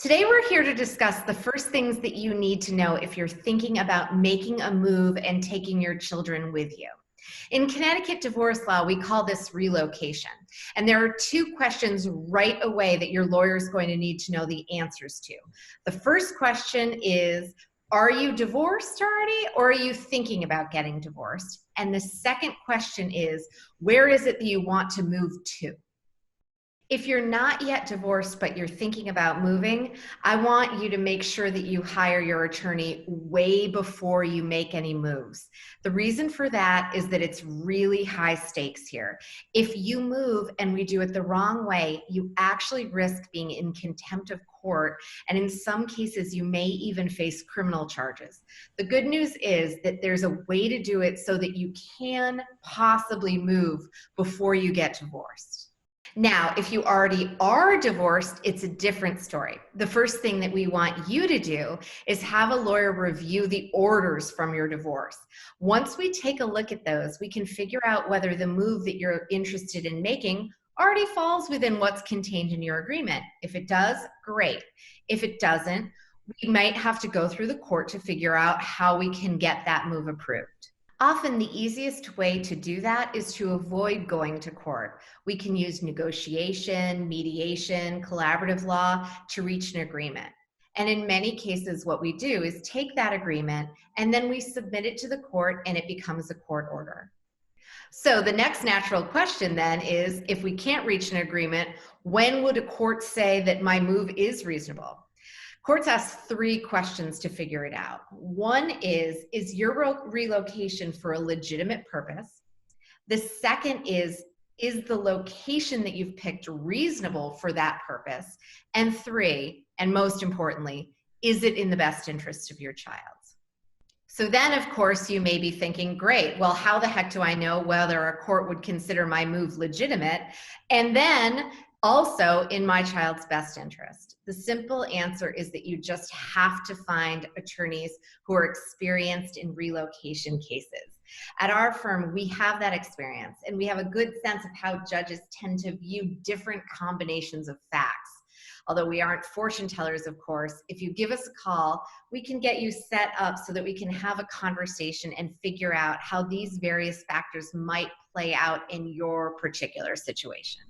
Today, we're here to discuss the first things that you need to know if you're thinking about making a move and taking your children with you. In Connecticut divorce law, we call this relocation. And there are two questions right away that your lawyer is going to need to know the answers to. The first question is, are you divorced already, or are you thinking about getting divorced? And the second question is, where is it that you want to move to? If you're not yet divorced, but you're thinking about moving, I want you to make sure that you hire your attorney way before you make any moves. The reason for that is that it's really high stakes here. If you move and we do it the wrong way, you actually risk being in contempt of court, and in some cases, you may even face criminal charges. The good news is that there's a way to do it so that you can possibly move before you get divorced. Now, if you already are divorced, it's a different story. The first thing that we want you to do is have a lawyer review the orders from your divorce. Once we take a look at those, we can figure out whether the move that you're interested in making already falls within what's contained in your agreement. If it does, great. If it doesn't, we might have to go through the court to figure out how we can get that move approved. Often the easiest way to do that is to avoid going to court. We can use negotiation, mediation, collaborative law to reach an agreement. And in many cases, what we do is take that agreement and then we submit it to the court and it becomes a court order. So the next natural question then is, if we can't reach an agreement, when would a court say that my move is reasonable? Courts ask three questions to figure it out. One is your relocation for a legitimate purpose? The second is the location that you've picked reasonable for that purpose? And three, and most importantly, is it in the best interest of your child? So then, of course, you may be thinking, great, well, how the heck do I know whether a court would consider my move legitimate? And then also in my child's best interest. The simple answer is that you just have to find attorneys who are experienced in relocation cases. At our firm, we have that experience, and we have a good sense of how judges tend to view different combinations of facts. Although we aren't fortune tellers, of course, if you give us a call, we can get you set up so that we can have a conversation and figure out how these various factors might play out in your particular situation.